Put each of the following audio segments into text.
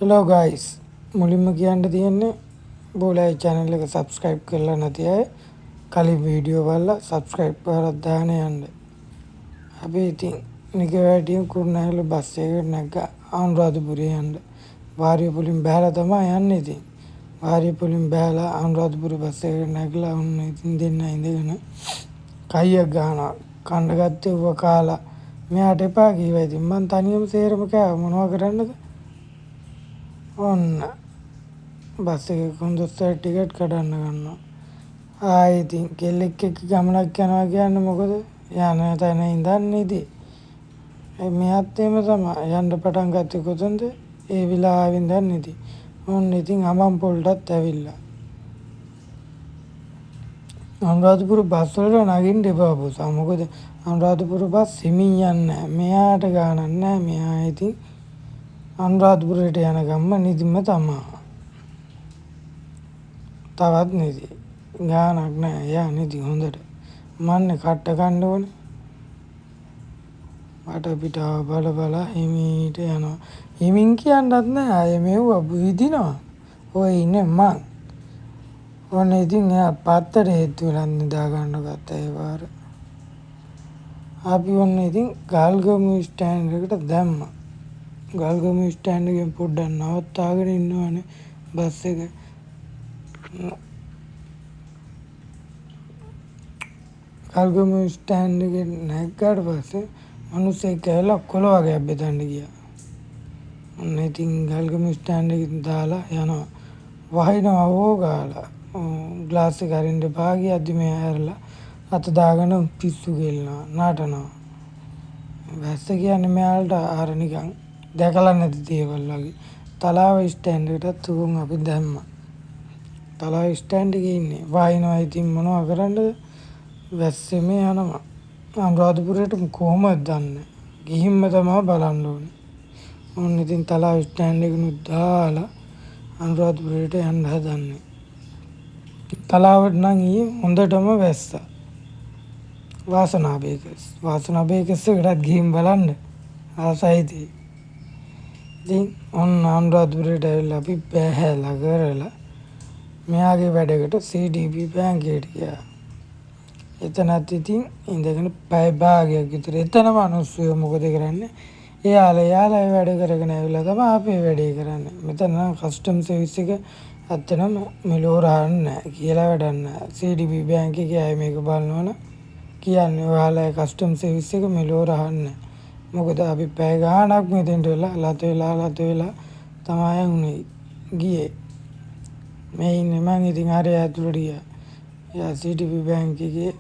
Hello guys, මුලින්ම කියන්න තියෙන්නේ බෝලයි channel එක subscribe කරලා නැති අය කලින් වීඩියෝ බලලා subscribe කරලා දාන්න යන්න. අපි ඉතින් නිකවැටියෙන් කුරුණෑගල බස් එකකට නැග්ගා අනුරාධපුරේ යන්න. වාරියපොලින් බැලලා තමයි යන්නේ ඉතින්. වාරියපොලින් බැලලා අනුරාධපුර බස් එකකට නැගලා ඔන්න ඉතින් දෙන්න ඉඳගෙන කයියක් ගහනවා. කන්න ගත්තේ ඌව කාලා මෙයාට එපා කිව්වා. ඉතින් මං තනියම සේරම කෑවා. මොනවා කරන්නද? ඔන්න බස් එක කොන්දොස්තර ටිකට් කඩන්න ගන්නවා. ආයෙ ඉතින් කෙල්ලෙක් එක්ක ගමනක් යනවා කියන්නේ මොකද? යන තැන ඉඳන් ඉතින් මෙයාත් එහෙම තමයි. යන්න පටන් ගත්තේ කොතනද? ඒ විලාවෙන් ඉඳන් ඉතින් ඔන්න ඉතින් අමම්පොල්ටත් ඇවිල්ලා. අනුරාධපුර බස් වල නගින්න එපා බොසා. මොකද අනුරාධපුර බස් හිමින් යන්නේ නැහැ. මෙයාට ගානක් නැහැ. මෙයා ඉතින් අනුරාධපුරයට යන ගම්ම නිදිම තමයි. තවත් නිදි. ගානක් නැහැ. එයා නිදි හොඳට. මන්නේ කට්ට කන්න ඕනේ. වටපිටාව බල බල හිමීට යනවා. හිමින් කියන්නත් නැහැ. ආයේ මෙව්ව විදිනවා. ඔය ඉන්නේ මං. ඔන්න ඉතින් එයා පත්තර හේතු වෙලා නිදා ගන්න ගත්තා ඒ වාර. අපි ඔන්න ඉතින් ගල්ගමු ස්ටෑන්ඩ් එකට දැම්මා. ගල්ගමු ස්ටෑන්ඩ් එකෙන් පොඩ්ඩක් නවත්තාගෙන ඉන්නවනේ බස් එක. ගල්ගමු ස්ටෑන්ඩ් එකේ නැග්ගාට පස්සේ මිනිස්සෙක් කියලා කොළ වගේක් බෙදන්න ගියා. ඔන්න ඉතින් ගල්ගමු ස්ටෑන්ඩ් එකෙන් දාලා යනවා. වහිනවා ඕගාලා. ග්ලාස් එක අරින්න එපා කියද්දි මේ ඇරලා අත දාගෙන පිස්සු ගෙල්නවා නටනවා. වැස්ස කියන්නේ මෙයාලට අර නිකන් දැකලා නැති දේවල් වගේ. තලාව ස්ටෑන්ඩ් එකටත් උන් අපි දැම්මා. තලාව ස්ටෑන්ඩ් එකේ ඉන්නේ. වහිනවා ඉතින් මොනවා කරන්නද? වැස්සෙම යනවා. අනුරාධපුරයට කොහොමද දන්නේ? ගිහින්ම තමයි බලන්න ඕනේ. ඔන්න ඉතින් තලාව ස්ටෑන්ඩ් එකනුත් දාලා අනුරාධපුරයට යන්න හදන්නේ. තලාවට නම් ඊයේ හොඳටම වැස්සා. වාසනා බේකර්ස් එකටත් ගිහින් බලන්න ආසයිදී. ඉතින් ඔන්න අනුරාධපුරයට ඇවිල්ලා අපි බැහැලා කරලා මෙයාගේ වැඩකට CDP බැංකුවට ගියා. එතනත් ඉතින් ඉඳගෙන පැය භාගයක් විතර එතනම මිනිස්සු මොකද කරන්නේ? එයාලා වැඩ කරගෙන ඇවිල්ලා තමයි අපේ වැඩේ කරන්නේ. මෙතන නම් කස්ටම් සර්විස් එක ඇත්තටම මෙලෝ රහන්නේ නැහැ කියලා වැඩක් නැහැ. CDP බැංකුවේ අය මේක බලනවනේ කියන්නේ ඔයාලා කස්ටම් සර්විස් එක මෙලෝ රහන්නේ. මොකද අපි පැය ගාණක් මෙතෙන්ට වෙලා ලත වෙලා තමයි උනේ ගියේ. මේ ඉන්නේ මං ඉතින් හරිය ඇතුළට ගියා. එයා CDP බැංකුවේ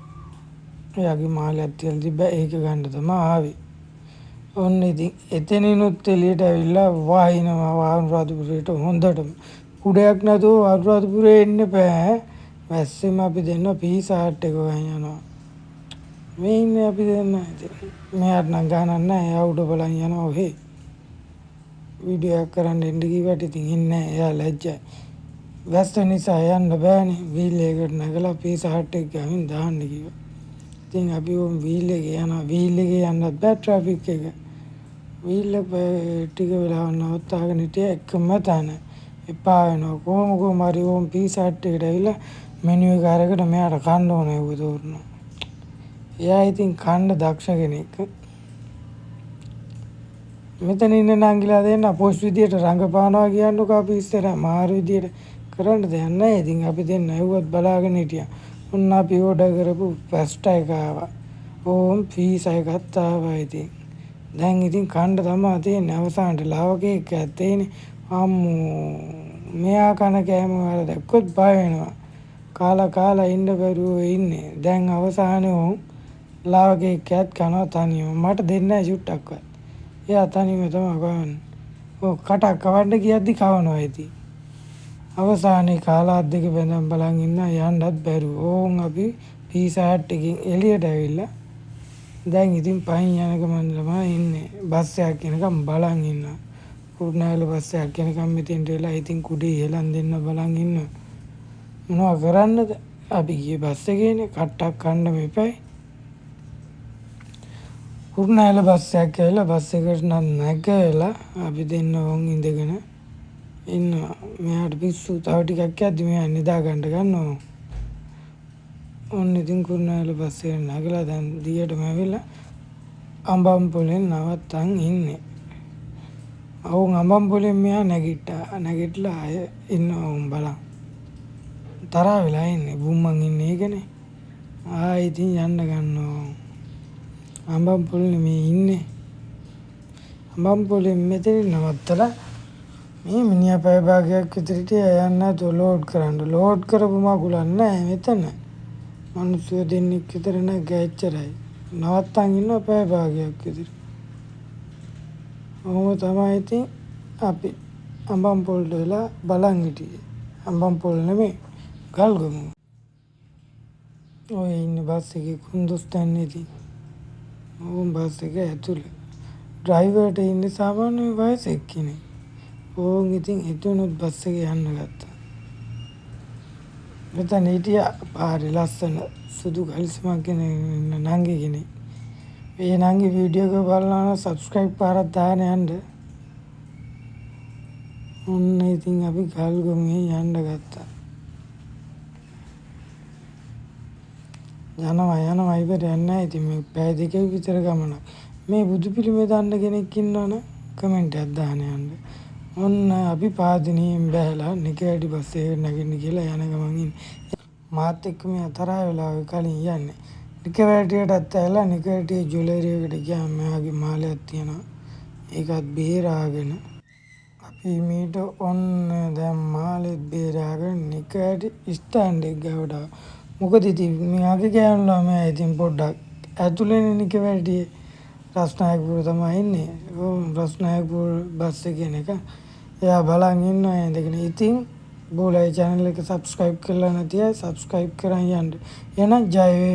එයාගේ මාළයක් තියලා තිබ්බා ඒක ගන්න තමයි ආවේ. ඔන්න ඉතින් එතනිනුත් එළියට ඇවිල්ලා වහිනවා අනුරාධපුරයට හොඳටම. කුඩයක් නැතුව අනුරාධපුරේ එන්න බෑ. වැස්සෙම අපි දෙන්න පීසාට් එක වහන් යනවා. මේ ඉන්නේ අපි දෙන්න. මෙයාට නම් ගානක් නැහැ. එයා උඩ බලන් යනවා ඔහේ. වීඩියෝ එකක් කරන්න එන්න කිව්වට ඉතින් ඉන්නේ නැහැ. එයා ලැජ්ජයි. වැස්ස නිසා යන්න බෑනේ. වීල් එකකට නැගලා පීසාට් එක ගමින් දාන්න කිව්වා. ඉතින් අපි වීල් එකේ යනවා. වීල් එකේ යන්නත් බෑ ට්‍රැෆික් එක. වීල් එක ටික වෙලාවක් නවත්තාගෙන හිටියා එකම තැන. එපා වෙනවා. කොහොම හරි පීසාට් එකට ඇවිල්ලා මෙනු එක අරගෙන මෙයාට කන්න ඕනේ ඌ තෝරනවා. එයා ඉතින් කන්න දක්ෂ කෙනෙක්. මෙතන ඉන්න නංගිලා දෙන්න පොස් විදියට රංගපානවා කියන්නකෝ අපි ඉස්සර මාරු විදියට කරන්න දෙයක් නැහැ. ඉතින් අපි දෙන්න ඇහුවත් බලාගෙන හිටියා. ඔන්න අපි ඕඩර් කරපු පැස්ටා එක ආවා. ඕම් පීසා එකත් ආවා ඉතින්. දැන් ඉතින් කන්න තමයි තියෙන්නේ. අවසානට ලව කේක් එකක් තියෙන්නේ. අම්මෝ මෙයා කන කෑම වල දැක්කොත් බය වෙනවා. කාලා ඉන්න බැරුව ඉන්නේ. දැන් අවසානයේ උන් ලව කේක් එකක් කනවා තනියම. මට දෙන්නේ නැහැ චුට්ටක්වත්. එයා තනියම තමයි කවන්නේ. ඔව් කටක් කවන්න කියද්දි කවනවා ඉතින්. අවසානයේ කාලා දෙක බඳන් බලන් ඉන්න යන්නත් බැරුව. ඕන් අපි පීසාට් එකකින් එළියට ඇවිල්ලා දැන් ඉතින් පහින් යන ගමන් තමයි ඉන්නේ. බස් එකක් එනකම් බලන් ඉන්නවා. කුරුණෑගල බස් එකක් එනකම් මෙතෙන්ට වෙලා ඉතින් කුඩේ හෙලන් දෙන්න බලන් ඉන්නවා. මොනවා කරන්නද? අපි ගියේ බස් එකේනේ කට්ටක් කන්න මෙපයි. කුරුණෑගල බස් එකක් ඇවිල්ලා බස් එකට නම් නැගලා අපි දෙන්න වොන් ඉඳගෙන ඉන්නවා. මෙයාට පිස්සු තව ටිකක් යද්දි මෙයා නිදා ගන්න ගන්නවා. ඔන්න ඉතින් කුරුණෑගල බස් එකේ නැගලා දැන් දියටම ඇවිල්ලා අඹම්පොලෙන් නවත්තන් ඉන්නේ. ඔවුන් අඹම්පොලෙන් මෙයා නැගිට්ටා. නැගිටලා ආය ඉන්නවා උන් බලන්. තරහා වෙලා ඉන්නේ. බුම්මන් ඉන්නේ ඒකනේ. ආයෙ ඉතින් යන්න ගන්නවා. අඹම්පොලේ මේ ඉන්නේ. අඹම්පොලෙන් මෙතනින් නවත්තලා මේ මිනිහා පැය භාගයක් විතර හිටියා යන්න නැතුව ලෝඩ් කරන්න. ලෝඩ් කරපු මගුලක් නැහැ මෙතන. මිනිස්සු දෙන්නෙක් විතර නැග්ගා එච්චරයි. නවත්තන් ඉන්නවා පැය භාගයක් විතර. ඔහොම තමයි ඉතින් අපි අඹම්පොලට වෙලා බලන් හිටියේ. අඹම්පොල නෙමෙයි ගල්ගමුව. ඔය ඉන්නේ බස් එකේ කුන්දුස් තැන්නේ ඉතින්. ඕම් බස් එක ඇතුළේ. ඩ්‍රයිවර්ට ඉන්නේ සාමාන්‍ය වයසක කෙනෙක්. ඕන් ඉතින් එතුණුත් බස් එකේ යන්න ගත්තා. මෙතන හිටියා පාරේ ලස්සන සුදු කලිසමක් ගෙන ඉන්න නංගි කෙනෙක්. ඒ නංගි වීඩියෝ එක බලනවා නම් සබ්ස්ක්‍රයිබ් පාරක් දාන්න යන්න. ඔන්න ඉතින් අපි ගල්ගමුවේ යන්න ගත්තා. යනවා ඉවරයක් නැහැ. ඉතින් මේ පැය දෙකක විතර ගමනක්. මේ බුදු පිළිමේ දාන්න කෙනෙක් ඉන්නවනම් කමෙන්ට් එකක් දාන්න යන්න. ඔන්න අපි පාදිනියෙන් බැහැලා නිකැඩි බස් එකේ නැගින්න කියලා යන ගමන් ඉන්නේ. මාත් එක්ක මෙයා තරහ වෙලා ඔය කලින් යන්නේ. නිකැවැටියටත් ඇවිල්ලා නිකැවැටියේ ජුවලරි එකට ගියාම මෙයාගේ මාලයක් තියෙනවා. ඒකත් බේරාගෙන අපි මීට ඔන්න දැන් මාලෙත් බේරාගෙන නිකැවැටි ස්ටෑන්ඩ් එක ගාවට ආවා. මොකද ඉතින් මෙයාගේ ගෑනු ළමයා ඉතින් පොඩ්ඩක් ඇතුළේනේ නිකැවැටියේ රස්නායකපුර තමයි ඉන්නේ. රස්නායකපුර බස් එකේ නේක. එයා බලන් ඉන්නවා ඉඳගෙන. ඉතින් බෝලයි channel එක subscribe කරලා නැති අය subscribe කරන් යන්න. එහෙනම් ජය වේවා.